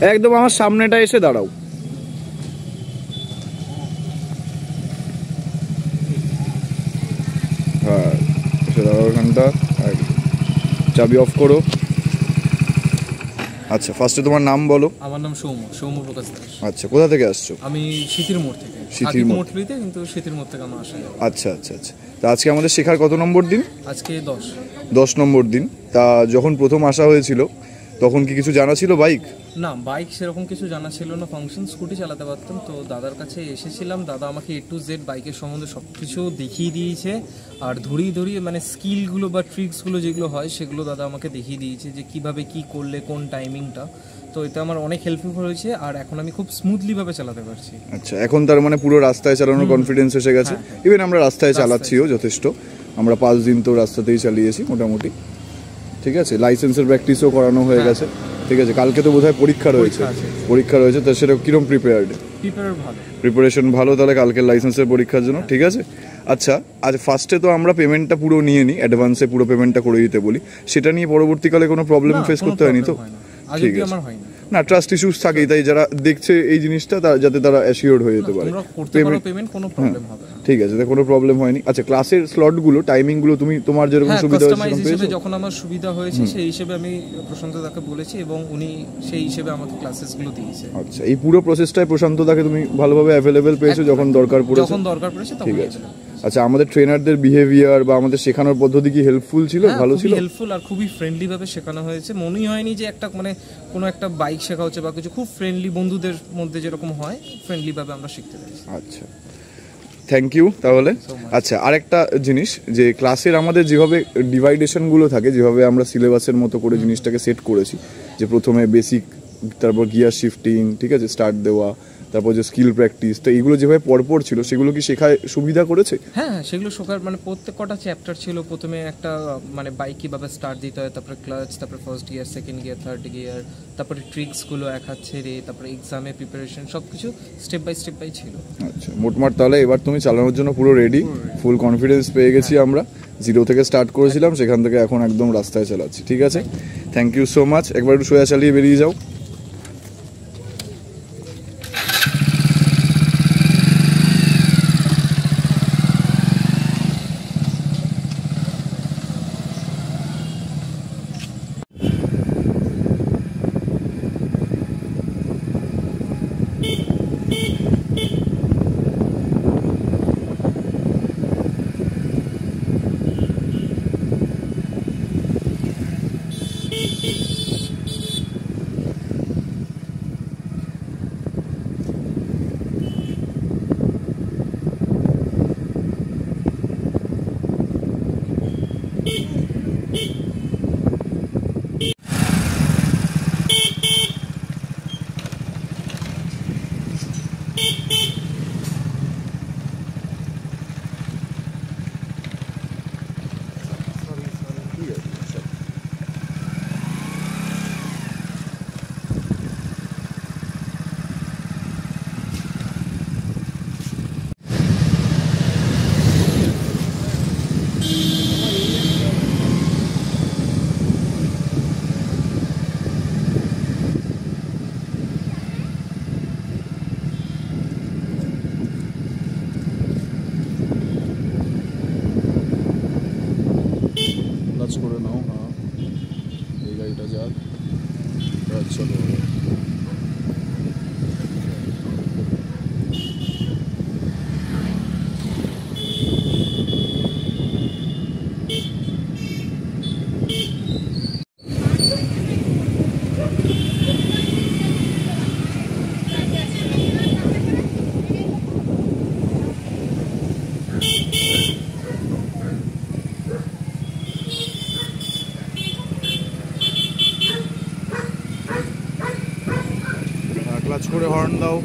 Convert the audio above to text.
একদম আমার সামনেটা এসে দাঁড়াও। হ্যাঁ এসে দাঁড়াও এখানটা, চাবি অফ করো। আচ্ছা ফার্স্টে তোমার নাম বলো। আমার নাম সৌম্য প্রকাশ দাস। আচ্ছা কোথা থেকে আসছো? আমি শীতির মোড় থেকে। শীতির মোড়তে কিন্তু শীতির মোড় থেকে আমার আসা। আচ্ছা আচ্ছা আচ্ছা। তা আজকে আমাদের শেখার কত নম্বর দিন? আজকে 10 নম্বর দিন। তা যখন প্রথম আসা হয়েছিল তখন কি কিছু জানা ছিল বাইক? না, বাইক সেরকম কিছু জানা ছিল না। ফাংশন স্কুটি চালাতে পারতাম, তো দাদার কাছে এসেছিলাম। দাদা আমাকে A to Z বাইকের সম্বন্ধে সব কিছু দেখিয়ে দিয়েছে, আর ধরিয়ে মানে স্কিলগুলো বা ট্রিক্সগুলো যেগুলো হয় সেগুলো দাদা আমাকে দেখিয়ে দিয়েছে যে কিভাবে কি করলে কোন টাইমিংটা। তো এটা আমার অনেক হেল্পফুল হয়েছে, আর এখন আমি খুব স্মুথলিভাবে চালাতে পারছি। আচ্ছা এখন তার মানে পুরো রাস্তায় চালানোর কনফিডেন্স এসে গেছে? ইভেন আমরা রাস্তায় চালাচ্ছিও যথেষ্ট, আমরা 5 দিন তো রাস্তাতেই চালিয়েছি মোটামুটি। ঠিক আছে, লাইসেন্সের প্র্যাকটিসও করানো হয়ে গেছে। ঠিক আছে, কালকে তো বোধহয় পরীক্ষা রয়েছে। তো সেটা কিরকম প্রিপারেশন? ভালো, তাহলে কালকে লাইসেন্সের পরীক্ষার জন্য। ঠিক আছে, আচ্ছা আজ ফার্স্টে তো আমরা পেমেন্টটা পুরো নিয়ে নিই, অ্যাডভান্সে পুরো পেমেন্টটা করে দিতে বলি। সেটা নিয়ে পরবর্তীকালে কোনো প্রবলেম ফেস করতে হয়নি তো? ঠিক আছে, না ট্রাস্ট ইস্যুস থাকেই, তাই যারা দেখছে এই জিনিসটা যাতে তারা অ্যাসিওর্ড হয়ে যেতে পারে পেমেন্ট কোনো প্রবলেম হবে না। ঠিক আছে, কোনো প্রবলেম হয়নি। আচ্ছা ক্লাসের স্লটগুলো, টাইমিংগুলো তুমি তোমার যেরকম সুবিধা হয়েছে, যখন আমার সুবিধা হয়েছে সেই হিসেবে আমি প্রশান্ত দাকে বলেছি এবং উনি সেই হিসেবে আমাকে ক্লাসেসগুলো দিয়েছে। আচ্ছা এই পুরো প্রসেসটায় প্রশান্ত দাকে তুমি ভালোভাবে অ্যাভেলেবল পেয়েছো যখন দরকার পড়েছে? ঠিক আছে। আচ্ছা আমাদের ট্রেনারদের বিহেভিয়ার বা আমাদের শেখানোর পদ্ধতি কি হেল্পফুল ছিল? ভালো ছিল, হেল্পফুল আর খুবই ফ্রেন্ডলি ভাবে শেখানো হয়েছে। মনেই হয়নি যে একটা মানে কোনো একটা বাইক শেখা হচ্ছে বা কিছু, খুব ফ্রেন্ডলি বন্ধুদের মধ্যে যেরকম হয় ফ্রেন্ডলি ভাবে আমরা শিখতে পেরেছি। আচ্ছা থ্যাংক ইউ তাহলে। আচ্ছা আরেকটা জিনিস, যে ক্লাসের আমাদের যেভাবে ডিভাইডেশনগুলো থাকে, যেভাবে আমরা সিলেবাসের মতো করে জিনিসটাকে সেট করেছি, যে প্রথমে বেসিক, তারপর গিয়ার শিফটিং, ঠিক আছে, স্টার্ট দেওয়া, তারপর যে স্কিল প্র্যাকটিস, তো এইগুলো যেভাবে পরপর ছিল সেগুলো কি শেখায় সুবিধা করেছে? হ্যাঁ সেগুলো শেখার মানে প্রত্যেক কটা চ্যাপ্টার ছিল। প্রথমে একটা মানে বাইক কীভাবে স্টার্ট দিতে হয়, তারপরে ক্লাচ, তারপরে first gear, second gear, third gear, তারপরে ট্রিক্সগুলো এক হাত ছেড়ে, তারপরে এক্সামে প্রিপারেশন, সব কিছু স্টেপ বাই ছিল। আচ্ছা মোটমাট তাহলে এবার তুমি চালানোর জন্য পুরো রেডি, ফুল কনফিডেন্স পেয়ে গেছি আমরা। 0 থেকে স্টার্ট করেছিলাম, সেখান থেকে এখন একদম রাস্তায় চালাচ্ছি। ঠিক আছে, থ্যাংক ইউ সো মাচ। একবার একটু সোজা চালিয়ে বেরিয়ে যাও। করে নাও। হ্যাঁ এই গাড়িটা যাক, চলো। ক্লাচ করে হর্ন দাও।